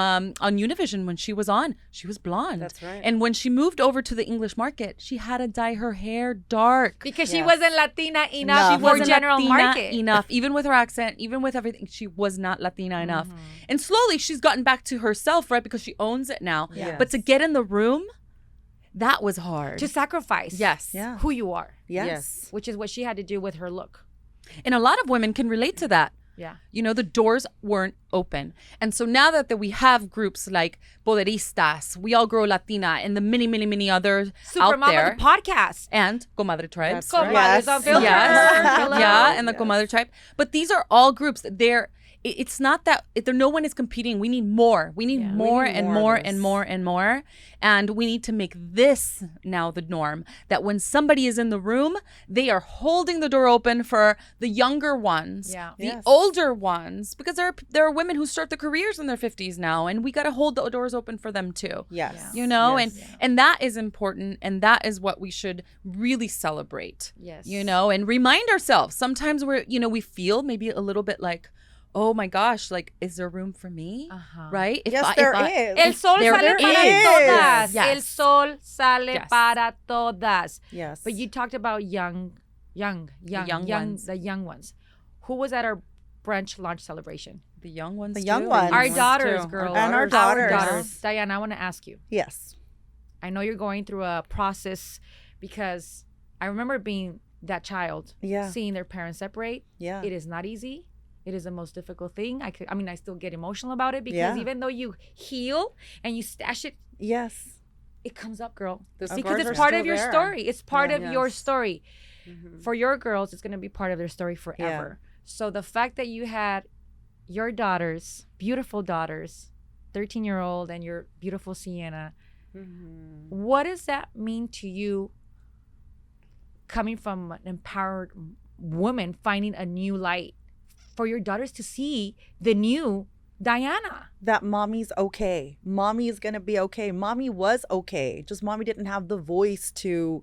Univision when she was on, she was blonde. That's right. And when she moved over to the English market, she had to dye her hair dark. Because she wasn't Latina enough No. for Wasn't general Latina market. enough, even with her accent, even with everything, she was not Latina enough. And slowly she's gotten back to herself, right? Because she owns it now. Yes. But to get in the room, that was hard. To sacrifice Yes. Yeah. who you are, Yes. which is what she had to do with her look. And a lot of women can relate to that. Yeah. You know, the doors weren't open. And so now that we have groups like Poderistas, We All Grow Latina, and the many others Super out Mama, there, the podcast. and Comadre Tribes. That's right. Comadres Yes. Unfiltered. Yes. Hello. Yeah, and the Comadre Tribe. But these are all groups. It's not that no one is competing. We need more. We need more and more and more and more. And we need to make this now the norm, that when somebody is in the room, they are holding the door open for the younger ones, the older ones, because there are women who start their careers in their 50s now, and we got to hold the doors open for them too. Yes. You know, Yes. and that is important, and that is what we should really celebrate. Yes. You know, and remind ourselves. Sometimes we feel maybe a little bit like, oh my gosh, like, is there room for me? Right? Yes, there is. El sol There sale para is. todas. Yes. El sol sale Yes. para todas. Yes. But you talked about young ones. the young ones. Who was at our brunch launch celebration? The young ones. The young too. ones. Our Ones daughters, too. girl. And our daughters. Diana, I want to ask you. Yes. I know you're going through a process because I remember being that child, Yeah. seeing their parents separate. Yeah. It is not easy. It is the most difficult thing. I still get emotional about it because Yeah. even though you heal and you stash it, Yes. it comes up, girl. The Because scars it's are part still of your there. story. It's part of your Yes. story. Mhm. For your girls, it's going to be part of their story forever. So the fact that you had your daughters, beautiful daughters, 13-year-old and your beautiful Sienna, what does that mean to you coming from an empowered woman finding a new light for your daughters to see the new Diana? That mommy's okay. Mommy is going to be okay. Mommy was okay. Just mommy didn't have the voice to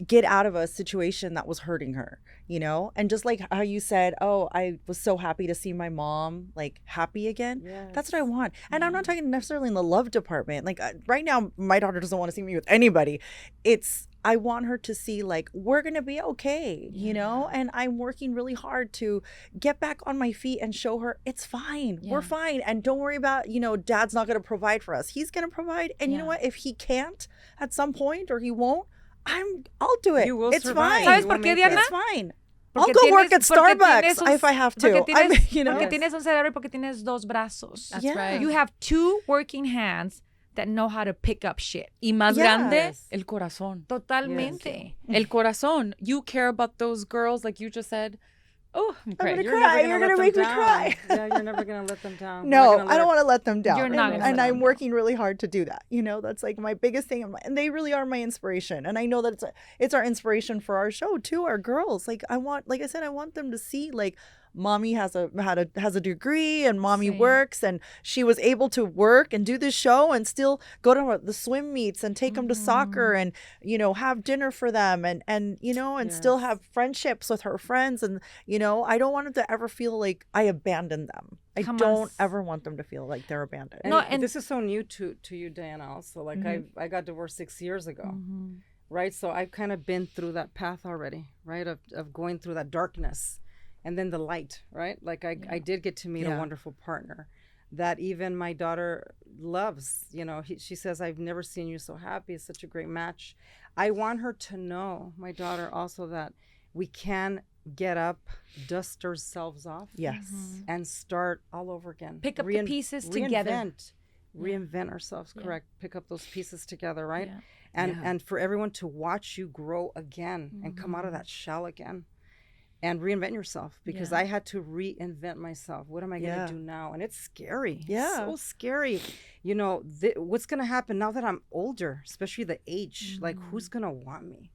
get out of a situation that was hurting her, you know? And just like how you said, oh, I was so happy to see my mom like happy again. Yes. That's what I want. And I'm not talking necessarily in the love department. Like right now, my daughter doesn't want to see me with anybody. I want her to see like, we're going to be okay, you know? And I'm working really hard to get back on my feet and show her it's fine. We're fine. And don't worry about, dad's not going to provide for us. He's going to provide. And you know what? If he can't at some point or he won't, I'll do it. You will it's survive. fine. ¿Sabes por qué, Diana? It's fine. Porque I'll go work at porque Starbucks tienes if I have to. Porque tienes, you know? porque tienes un cerebro y porque tienes dos brazos. That's Yeah. right. You have two working hands that know how to pick up shit. Y más Yes. grande, el corazón. Totalmente. El corazón. You care about those girls, like you just said. Oh, I'm I'm crying. gonna You're cry. never You're let gonna them make me down. cry. Yeah, you're never gonna let them down. No, We're not I don't gonna want to let them down. You're not gonna let and them I'm down. working really hard to do that. That's like my biggest thing. And they really are my inspiration. And I know that it's our inspiration for our show too. Our girls, like I want them to see like mommy has a degree and mommy Same. works and she was able to work and do this show and still go to the swim meets and take them to soccer and have dinner for them and still have friendships with her friends and I don't want them to ever feel like I abandoned them. I Jamás. don't ever want them to feel like they're abandoned. No, and and- this is so new to you, Diana. Also, like I got divorced 6 years ago, right? So I've kind of been through that path already, right? Of going through that darkness, and then the light, right? Like I did get to meet a wonderful partner that even my daughter loves. She says, "I've never seen you so happy. It's such a great match." I want her to know, my daughter, also that we can get up, dust ourselves off, Yes. and start all over again. Pick up the pieces together. Reinvent ourselves. Correct. Pick up those pieces together, right? Yeah. And for everyone to watch you grow again and come out of that shell again. And reinvent yourself, because I had to reinvent myself. What am I going to do now? And it's scary. Yeah. It's so scary. You know, what's going to happen now that I'm older, especially the age, like who's going to want me?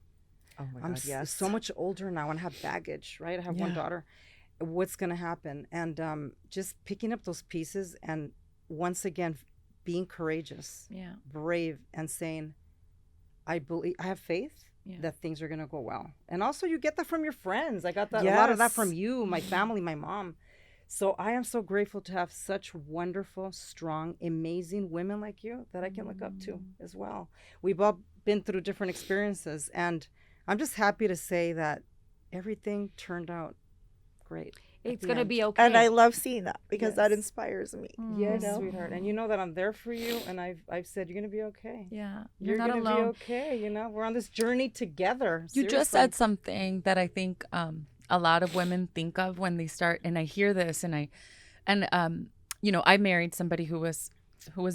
Oh my I'm God, yes. so much older now and have baggage, right? I have one daughter. What's going to happen? And just picking up those pieces and once again, being courageous, brave, and saying, I have faith. That things are going to go well. And also you get that from your friends. I got that a lot of that from you, my family, my mom. So I am so grateful to have such wonderful, strong, amazing women like you that I can look up to as well. We've all been through different experiences, and I'm just happy to say that everything turned out great. It's going to be okay. And I love seeing that because that inspires me. Yes, sweetheart. And you know that I'm there for you, and I've said you're going to be okay. Yeah. You're not going to be alone. okay. You know, we're on this journey together. You just said something that I think a lot of women think of when they start, and I hear this, and you know, I married somebody who was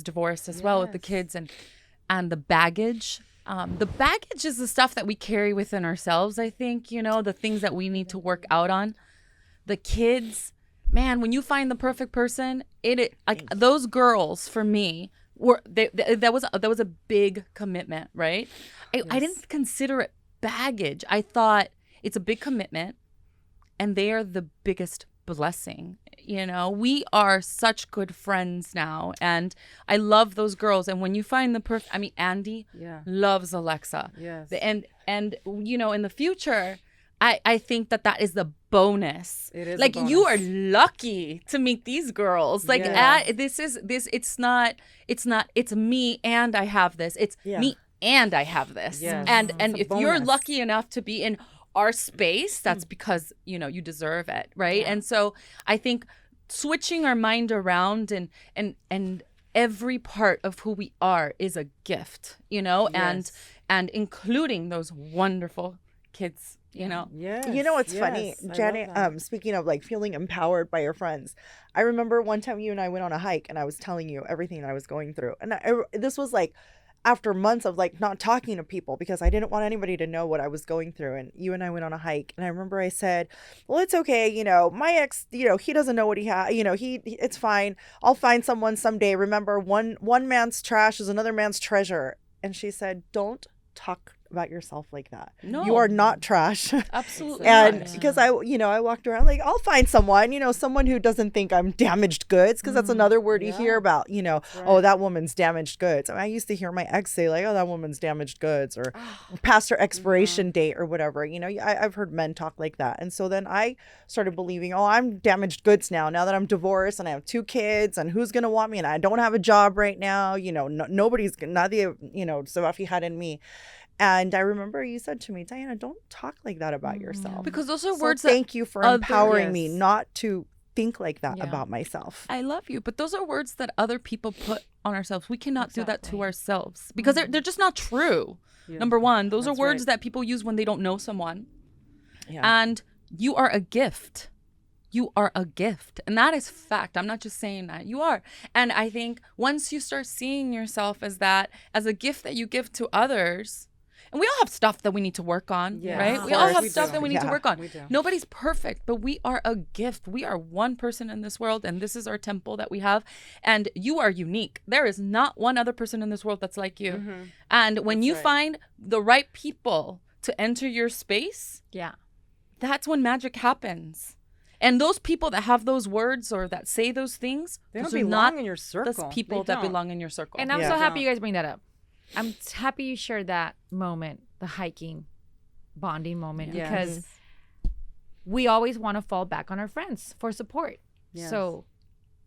divorced as well with the kids, and the baggage. The baggage is the stuff that we carry within ourselves, I think, you know, the things that we need to work out on. The kids, man, when you find the perfect person, like those girls for me were that was a big commitment, right? I didn't consider it baggage. I thought it's a big commitment, and they are the biggest blessing. You know, we are such good friends now, and I love those girls. And when you find the perfect, I mean, Andy loves Alexa. Yes. And you know, in the future, I think that is the bonus. It is like a bonus. You are lucky to meet these girls. Like it's me and I have this. It's me and I have this. Yes. And It's a if you're bonus. lucky enough to be in our space, that's because, you know, you deserve it, right? And so I think switching our mind around and every part of who we are is a gift, you know, and including those wonderful kids, you know. Yes. You know what's funny, I love Janet? that. Speaking of like feeling empowered by your friends, I remember one time you and I went on a hike, and I was telling you everything that I was going through, and this was like after months of like not talking to people because I didn't want anybody to know what I was going through. And you and I went on a hike, and I remember I said, well, it's okay. You know, my ex, you know, he doesn't know what he has, you know, it's fine. I'll find someone someday. Remember, one man's trash is another man's treasure. And she said, don't talk about yourself like that. No. You are not trash. Absolutely. And not. because I walked around like, I'll find someone, you know, someone who doesn't think I'm damaged goods, because that's another word you hear about, you know, oh, that woman's damaged goods. I mean, I used to hear my ex say like, oh, that woman's damaged goods, or past her expiration date or whatever. You know, I've heard men talk like that. And so then I started believing, oh, I'm damaged goods now that I'm divorced and I have 2 kids, and who's going to want me? And I don't have a job right now. You know, nobody's, not the, you know, so if he had in me. And I remember you said to me, Diana, don't talk like that about yourself. Because those are So words thank you for empowering me Yes. not to think like that about myself. I love you, but those are words that other people put on ourselves. We cannot do that to ourselves because they're just not true. Number one, those are words that people use when they don't know someone. Yeah. And you are a gift. You are a gift. And that is fact. I'm not just saying that. You are. And I think once you start seeing yourself as that, as a gift that you give to others, and we all have stuff that we need to work on, right? of We all course have we stuff do. that we need to Yeah, work on. we do. Nobody's perfect, but we are a gift. We are one person in this world, and this is our temple that we have. And you are unique. There is not one other person in this world that's like you. And when you find the right people to enter your space, that's when magic happens. And those people that have those words or that say those things, They those don't are belong not in your circle. those people They that don't. belong in your circle. And I'm Yeah. so happy you guys bring that up. I'm happy you shared that moment, the hiking bonding moment, Yes. because we always want to fall back on our friends for support. Yes. So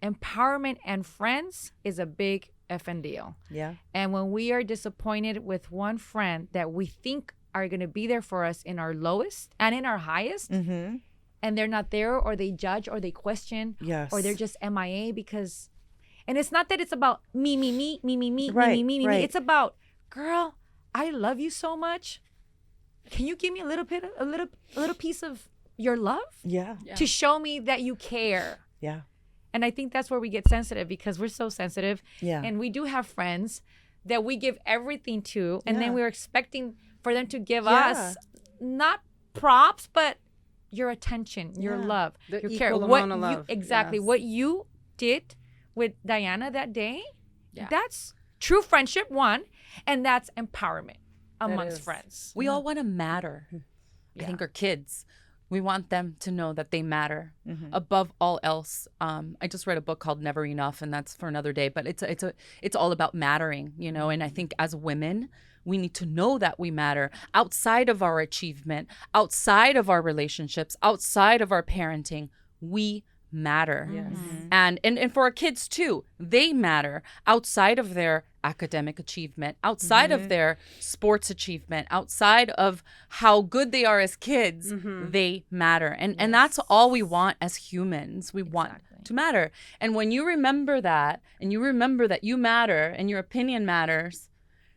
empowerment and friends is a big effing deal. Yeah. And when we are disappointed with one friend that we think are going to be there for us in our lowest and in our highest, Mm-hmm. and they're not there, or they judge, or they question, Yes. or they're just MIA because, and it's not that it's about me, Right, me. right. It's about, girl, I love you so much. Can you give me a little piece of your love, Yeah. to show me that you care. Yeah. And I think that's where we get sensitive, because we're so sensitive. Yeah. And we do have friends that we give everything to, and then Yeah. we're expecting for them to give Yeah. us not props, but your attention, your Yeah. love, The your care. equal What amount of you love. exactly Yes. what you did with Diana that day, Yeah. that's true friendship, one, and that's empowerment amongst is. friends. We all want to matter. Yeah. I think our kids, we want them to know that they matter Mhm. above all else. I just read a book called Never Enough, and that's for another day. But it's all about mattering, you know. And I think as women, we need to know that we matter outside of our achievement, outside of our relationships, outside of our parenting. We matter. Yes. And for our kids too, they matter outside of their academic achievement, outside of their sports achievement, outside of how good they are as kids. They matter. And that's all we want as humans. We want to matter. And when you remember that, and you remember that you matter and your opinion matters,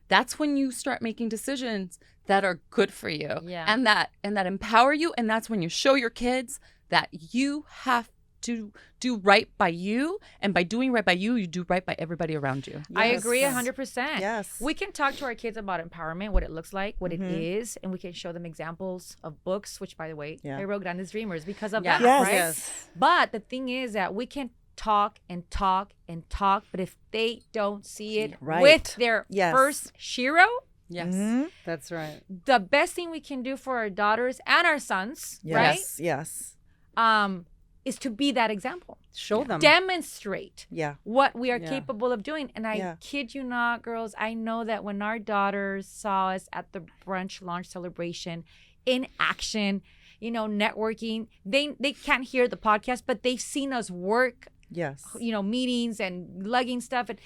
that's when you start making decisions that are good for you. Yeah. And that empower you. And that's when you show your kids that you have to do right by you, and by doing right by you, you do right by everybody around you. I Yes. agree 100%. Yes. We can talk to our kids about empowerment, what it looks like, what it is, and we can show them examples of books, which, by the way, Yeah. they wrote Grandes Dreamers because of Yeah. that, Yes. right? Yes. But the thing is that we can talk and talk and talk, but if they don't see it Right. with their Yes. first Shiro, Yes. Mhm. That's right. the best thing we can do for our daughters and our sons, Yes. Yes. right, is to be that example. Show them. Demonstrate Yeah. what we are Yeah. capable of doing. And I Yeah. kid you not, girls, I know that when our daughters saw us at the brunch launch celebration in action, you know, networking, they can't hear the podcast, but they've seen us work, Yes. you know, meetings and lugging stuff, and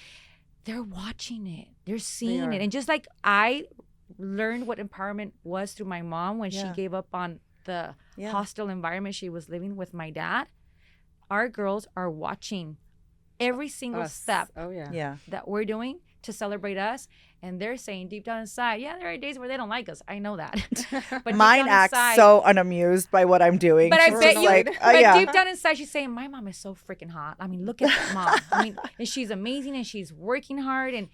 they're watching it. They're seeing are. it. And just like I learned what empowerment was through my mom when she Yeah. gave up on the Yeah. hostile environment she was living with my dad, our girls are watching every single Us. step Oh yeah. Yeah. that we're doing to celebrate us, and they're saying deep down inside, yeah, there are days where they don't like us. I know that. But Mine deep down acts inside, so unamused by what I'm doing. But I She's bet just you, like, but yeah. deep down inside, she's saying, my mom is so freaking hot. I mean, look at that mom. I mean, and she's amazing, and she's working hard, and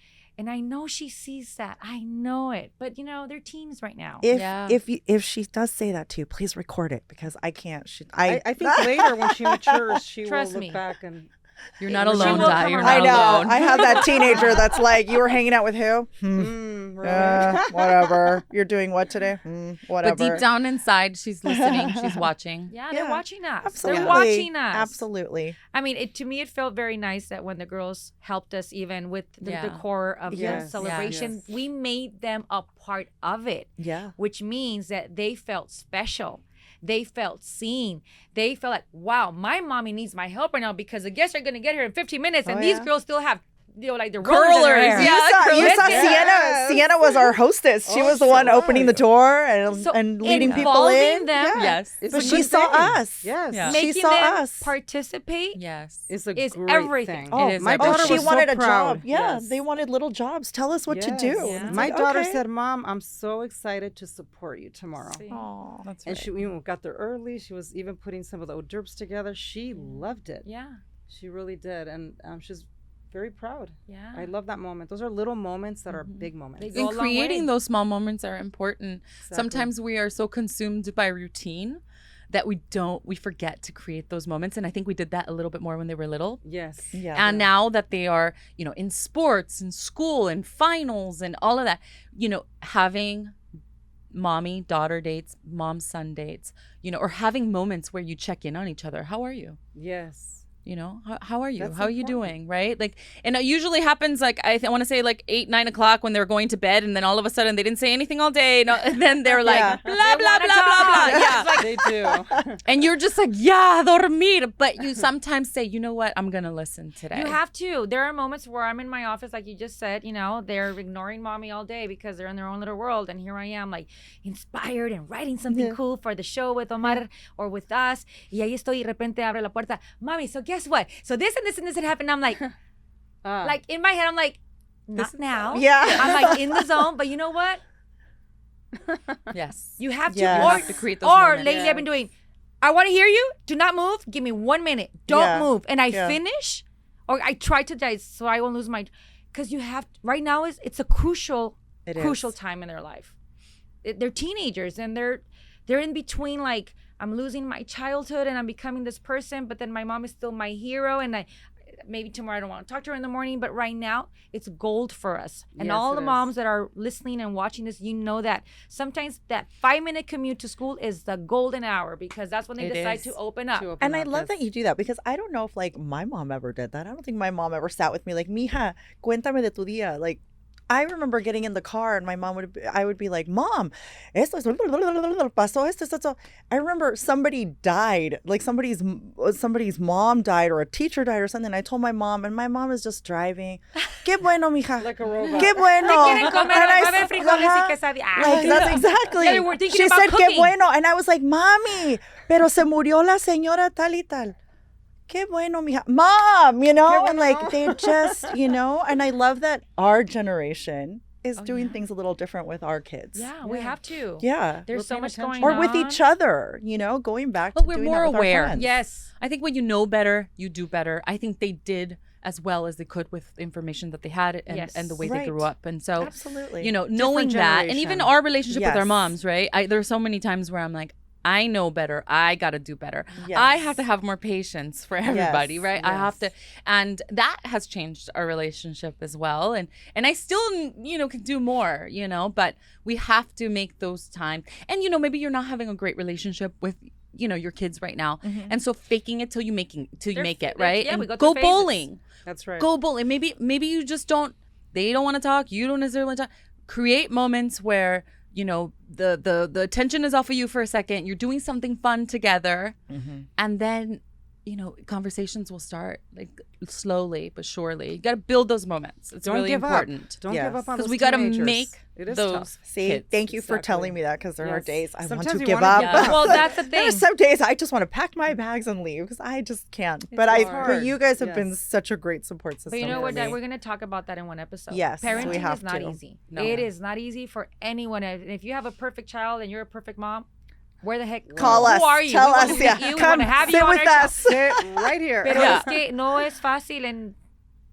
I know she sees that. I know it. But you know, they're teens right now. Yeah. If she does say that to you, please record it, because I can't. I think later when she matures, she Trust will me. look back and You're not She alone, will Di. come You're around. not I know. alone. I have that teenager that's like, you were hanging out with who? Whatever. You're doing what today? Whatever. But deep down inside, she's listening. She's watching. Yeah, they're Yeah, watching us. Absolutely. They're watching us. Absolutely. I mean, to me, it felt very nice that when the girls helped us, even with the Yeah. decor of the Yes, celebration, yes. we made them a part of it, Yeah. which means that they felt special. They felt seen. They felt like, wow, my mommy needs my help right now because the guests are going to get here in 15 minutes, and Oh, these yeah. girls still have, you know, like the rollers in their Curlers, hair. yeah. You saw Yes. Sienna. Sienna was our hostess. She was the one opening the door and, So leading people involving in. them, Yeah. Yes. it's But a she good saw thing. us. Yes. Yeah. She making saw them us. participate. Yes. It's a Is great everything. thing. Oh, It is my everything. daughter she was wanted so a proud. job. Yeah, Yes. they wanted little jobs. Tell us what to Yes. do. Yeah. It's My like, daughter okay. said, "Mom, I'm so excited to support you tomorrow." Aw. That's And she got there early. She was even putting some of the hors d'oeuvres together. She loved it. Yeah, She really did, and she's very proud. yeah. I love that moment. Those are little moments that are big moments. They go And a long creating way. those small moments are important. Exactly. Sometimes we are so consumed by routine that we forget to create those moments. And I think we did that a little bit more when they were little. Yes. Yeah. And now that they are, in sports and school and finals and all of that, having mommy daughter dates, mom son dates, or having moments where you check in on each other. How are you? Yes. How are you? That's How are you important. doing? Right? Like, and it usually happens like, I want to say like 8, 9 o'clock when they're going to bed, and then all of a sudden they didn't say anything all day. And then they're like, Yeah. blah, blah, blah, wanna blah, blah. talk. Yeah. They do. And you're just like, yeah, dormir. But you sometimes say, you know what? I'm going to listen today. You have to. There are moments where I'm in my office, like you just said, they're ignoring mommy all day because they're in their own little world. And here I am, like, inspired and writing something cool for the show with Omar or with us. Y ahí estoy, y de repente abre la puerta. Mommy, so guess what? So this and this and this had happened. I'm like, like in my head, I'm like, not now. Yeah. I'm like in the zone. But you know what? Yes. You have to. Yes. Or, You have to create those or moments. lately I've been doing, I want to hear you. Do not move. Give me 1 minute. Don't move. And I Yeah. finish, or I try to die so I won't lose my. Because you have right now it's a crucial time in their life. They're teenagers and they're in between. Like, I'm losing my childhood and I'm becoming this person, but then my mom is still my hero, and maybe tomorrow I don't want to talk to her in the morning, but right now it's gold for us. And Yes, all the it moms is. that are listening and watching this, you know that sometimes that 5-minute commute to school is the golden hour, because that's when they It decide is. to open up. And I love that you do that, because I don't know if like my mom ever did that. I don't think my mom ever sat with me like, mija, cuéntame de tu día. Like, I remember getting in the car and my mom I would be like, Mom, esto es, pasó esto. I remember somebody died, like somebody's mom died or a teacher died or something. I told my mom, and my mom is just driving. Qué bueno, mija. Like a robot. Qué bueno. Quieren comer, And I va a haber s- frijoles y ajá. quesadilla. Like, that's exactly. Yeah, we're thinking She about said, cooking. qué bueno. And I was like, Mami, pero se murió la señora tal y tal. Qué bueno, mija. Mom, you know, Qué and like bueno. they just, you know, and I love that our generation is doing things a little different with our kids. Yeah, we have to. Yeah. There's We're so paying much attention. going Or on. with each other, you know, going back But to we're doing more that with our aware. friends. Yes. I think when you know better, you do better. I think they did as well as they could with the information that they had and, Yes. and the way they grew Right. up. And so, Absolutely. you know, knowing that, and even our relationship with our Yes. moms, right? There's so many times where I'm like, I know better. I got to do better. Yes. I have to have more patience for everybody, Yes, right? I have to, and that has changed our relationship as well. And I still, you know, can do more, you know, but we have to make those times. And, you know, maybe you're not having a great relationship with, you know, your kids right now. And so faking it till you make it, right? yeah, and we go go through phases. bowling. That's right. Go bowling. Maybe you just don't, they don't want to talk. You don't necessarily want to talk. Create moments where, you know, the attention is off of you for a second. You're doing something fun together. And then, you know, conversations will start, like, slowly but surely. You got to build those moments. It's Don't really give important. up. Don't Yes. give up on Because those we got to teenagers. make It is those tough. See, kids. thank you for Exactly. telling me that, because there are Yes. days I want Sometimes to you give wanna up. give up. Well, that's the There are thing. some days I just want to pack my bags and leave because I just can't. But hard. you guys have been Yes. such a great support system. But you know for what, Dad? me. We're going to talk about that in one episode. Yes, we Parenting have is not to. easy. No. It is not easy for anyone. And if you have a perfect child and you're a perfect mom, where the heck? Call us. Who are you? Tell We wanna us. meet Yeah. you. We Come wanna have sit you on with our us. Sit right here. Pero Yeah. es que no es fácil, and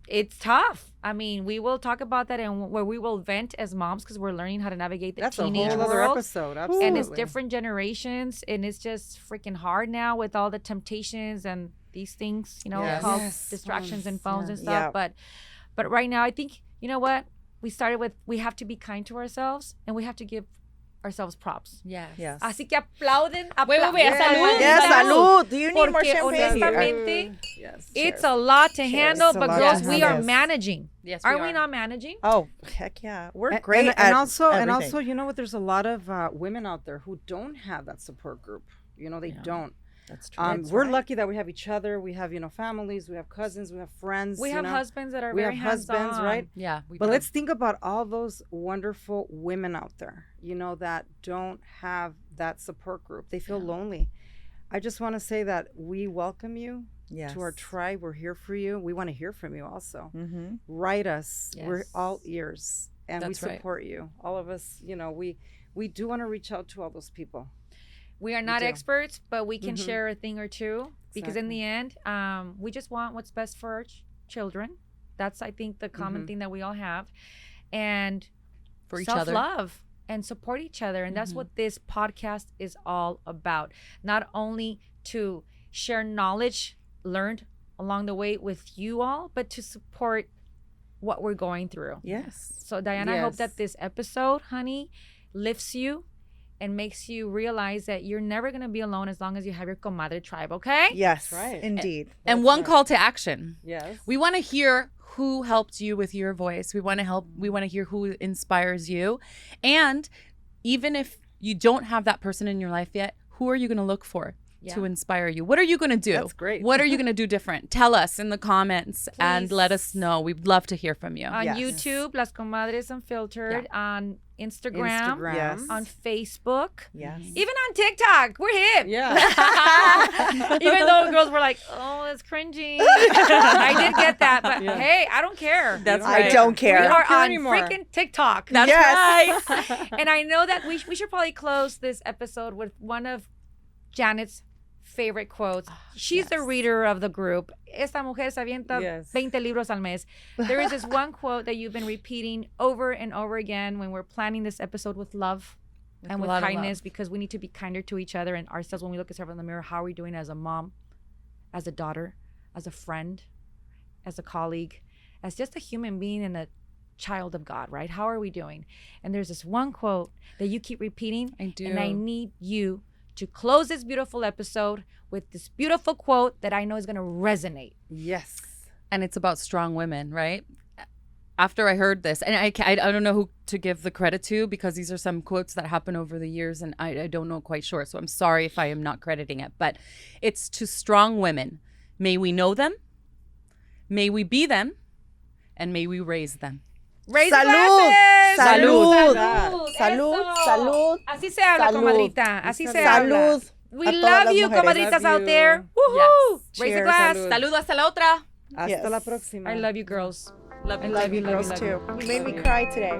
it's tough. I mean, we will talk about that, and where we will vent as moms, because we're learning how to navigate the That's a teenage whole other world. episode. Absolutely. And it's different generations, and it's just freaking hard now with all the temptations and these things, you know, Yes. called Yes. distractions and phones and Yeah. stuff. But right now, I think, you know what? We started with, we have to be kind to ourselves, and we have to give ourselves props. Yes. Yes. Así que aplauden. Wait, aplauden. salud. Yes, salud. Do you need more Porque champagne? honestamente, Yes. it's a lot to handle, It's a but lot girls, to we are handle. managing. Yes, Aren't we not managing? Oh, heck yeah. We're And- great and, at and also everything. you know what, there's a lot of women out there who don't have that support group. You know, they don't. That's true. We're lucky that we have each other. We have, you know, families, we have cousins, we have friends. We you have know. husbands that are We very have husbands, hands-on. right? Yeah. But let's think about all those wonderful women out there, you know, that don't have that support group. They feel lonely. I just want to say that we welcome you Yes. to our tribe. We're here for you. We want to hear from you also. Mm-hmm. Write us. We're Yes. all ears, and we That's right. support you. All of us, you know, we do want to reach out to all those people. We are not do. experts, but we can Mhm. share a thing or two, because in the end, we just want what's best for our children. That's, I think, the common thing that we all have, and For each other. self-love and support each other. And that's what this podcast is all about. Not only to share knowledge learned along the way with you all, but to support what we're going through. Yes. So Diana, I hope Yes. that this episode, honey, lifts you and makes you realize that you're never going to be alone as long as you have your Comadre tribe, okay? Yes. right. Indeed. And That's one right. call to action. Yes. We want to hear who helped you with your voice. We want to hear who inspires you. And even if you don't have that person in your life yet, who are you going to look for to Yeah. inspire you? What are you going to do? That's great. What are you going to do different? Tell us in the comments and let us Please. know. We'd love to hear from you. On Yes. YouTube, Las Comadres Unfiltered, on Instagram, Yes. on Facebook, Yes. even on TikTok. We're hip. Yeah. Even though girls were like, oh, it's cringy. I did get that, but hey, I don't care. That's I right. don't We care. are care on anymore. freaking TikTok. That's Yes. right. And I know that we should probably close this episode with one of Janet's favorite quotes. She's the reader of the group. Esta mujer se avienta 20 libros al mes. There is this one quote that you've been repeating over and over again when we're planning this episode with love and with kindness, because we need to be kinder to each other and ourselves when we look at ourselves in the mirror. How are we doing as a mom, as a daughter, as a friend, as a colleague, as just a human being and a child of God, right? How are we doing? And there's this one quote that you keep repeating. I do. And I need you to close this beautiful episode with this beautiful quote that I know is going to resonate. Yes. And it's about strong women, right? After I heard this, and I don't know who to give the credit to, because these are some quotes that happen over the years and I don't know quite sure. So I'm sorry if I am not crediting it, but it's to strong women. May we know them, may we be them, and may we raise them. Raise Salud. Salud. Salud. Salud. Salud. Así se habla, Salud. comadrita. Así se habla. Salud. We A todas love las you, mujeres. comadritas Love out you. there. Woohoo! Yes. Raise a Cheers. glass. Salud. Salud, hasta la otra. Hasta Yes. la próxima. I love you, girls. Love I you. love you girls love too. you. You made me cry today.